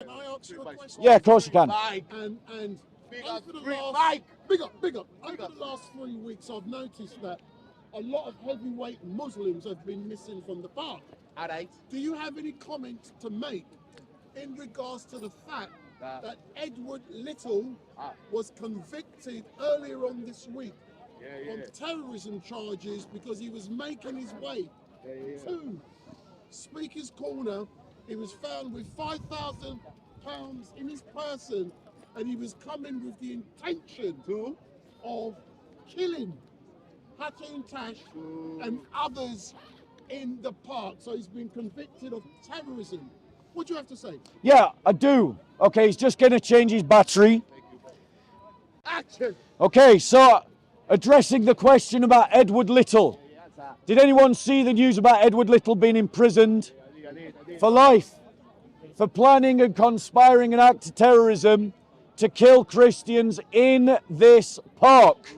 Can I ask you a question? Yeah, of course you can. And Big over up, the Rick, last, Mike. big up. Over the last 3 weeks, I've noticed that a lot of heavyweight Muslims have been missing from the park. All right. Do you have any comments to make in regards to the fact that Edward Little was convicted earlier on this week on terrorism charges because he was making his way to Speaker's Corner? He was found with £5,000 in his person, and he was coming with the intention of killing Hatun Tash and others in the park. So he's been convicted of terrorism. What do you have to say? Yeah, I do. Okay, he's just going to change his battery. Action! Okay, so addressing the question about Edward Little. Did anyone see the news about Edward Little being imprisoned for life for planning and conspiring an act of terrorism to kill Christians in this park?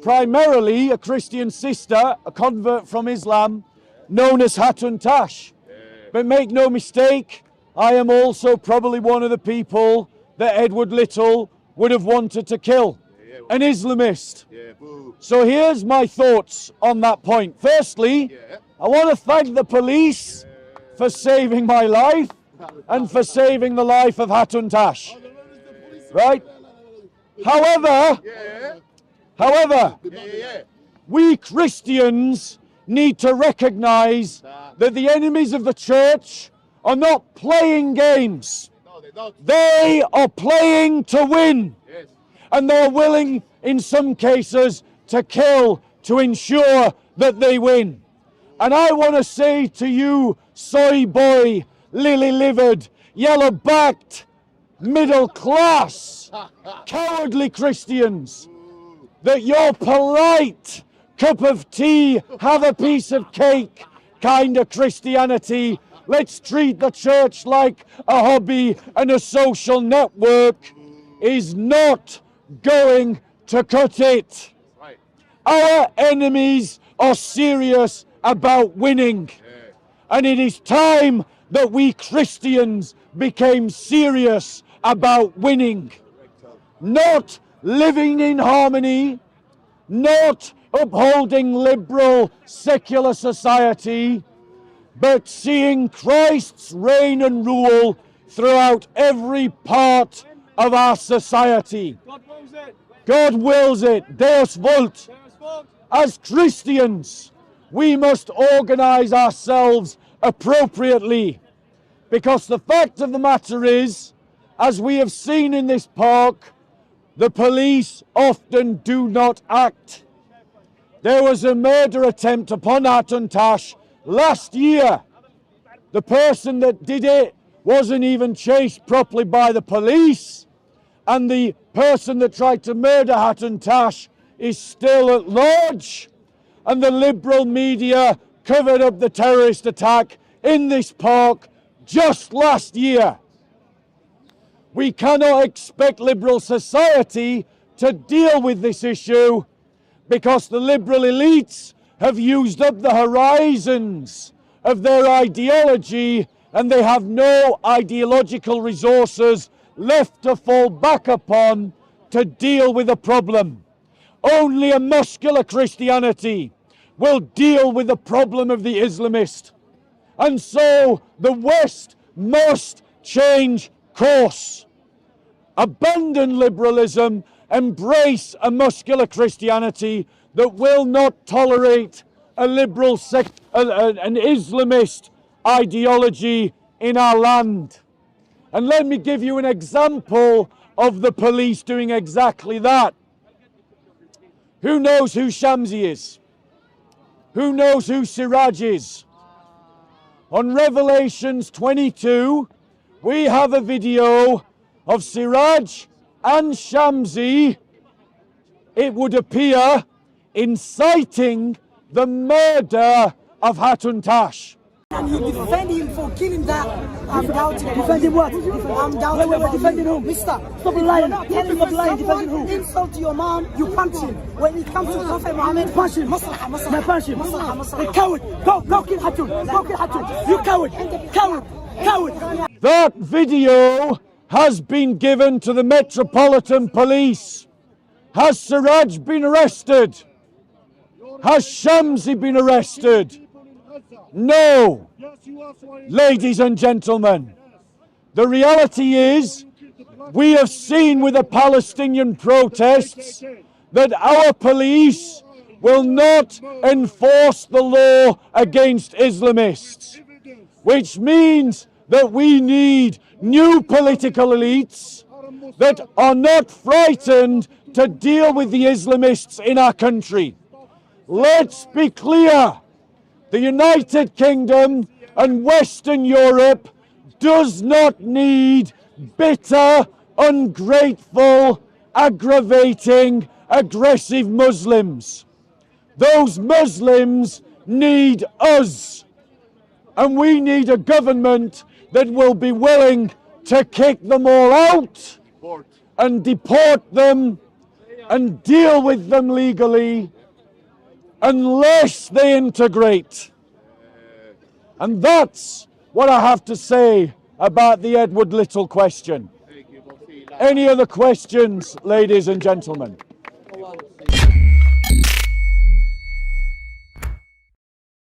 Primarily a Christian sister, a convert from Islam, known as Hatun Tash. But make no mistake, I am also probably one of the people that Edward Little would have wanted to kill, an Islamist. So here's my thoughts on that point. Firstly, I want to thank the police for saving my life and for saving the life of Hatun Tash. Right? However, we Christians need to recognize that the enemies of the church are not playing games. They are playing to win. And they're willing, in some cases, to kill to ensure that they win. And I want to say to you, soy boy, lily-livered, yellow-backed, middle-class, cowardly Christians, that your polite cup of tea, have a piece of cake kind of Christianity, let's treat the church like a hobby and a social network, is not going to cut it. Our enemies are serious about winning. And it is time that we Christians became serious about winning. Not living in harmony, not upholding liberal secular society, but seeing Christ's reign and rule throughout every part of our society. God wills it. Deus vult. As Christians, we must organize ourselves appropriately, because the fact of the matter is, as we have seen in this park, the police often do not act. There was a murder attempt upon Hatun Tash last year. The person that did it wasn't even chased properly by the police, and the person that tried to murder Hatun Tash is still at large, and the liberal media covered up the terrorist attack in this park just last year. We cannot expect liberal society to deal with this issue because the liberal elites have used up the horizons of their ideology, and they have no ideological resources left to fall back upon to deal with the problem. Only a muscular Christianity will deal with the problem of the Islamist. And so the West must change course. Abandon liberalism, embrace a muscular Christianity that will not tolerate a liberal an Islamist ideology in our land. And let me give you an example of the police doing exactly that. Who knows who Shamsi is? Who knows who Siraj is? On Revelations 22, we have a video of Siraj and Shamsi, it would appear, inciting the murder of Hatun Tash. And you defend him for killing that. I'm doubting. Defend him what? I'm doubting. Wait, defending who? Mister, stop lying. Stop lying. Defending who? Insult to your mom, you punch him. When it comes to Prophet Muhammad, punch him. Maslaha, punch him. Maslaha. Coward. Go kill Hatun. Go kill Hatun. You coward. Coward. That video has been given to the Metropolitan Police. Has Siraj been arrested? Has Shamsi been arrested? No. Ladies and gentlemen, the reality is we have seen with the Palestinian protests that our police will not enforce the law against Islamists, which means that we need new political elites that are not frightened to deal with the Islamists in our country. Let's be clear. The United Kingdom and Western Europe does not need bitter, ungrateful, aggravating, aggressive Muslims. Those Muslims need us. And we need a government that will be willing to kick them all out and deport them and deal with them legally unless they integrate. And that's what I have to say about the Edward Little question. Any other questions, ladies and gentlemen?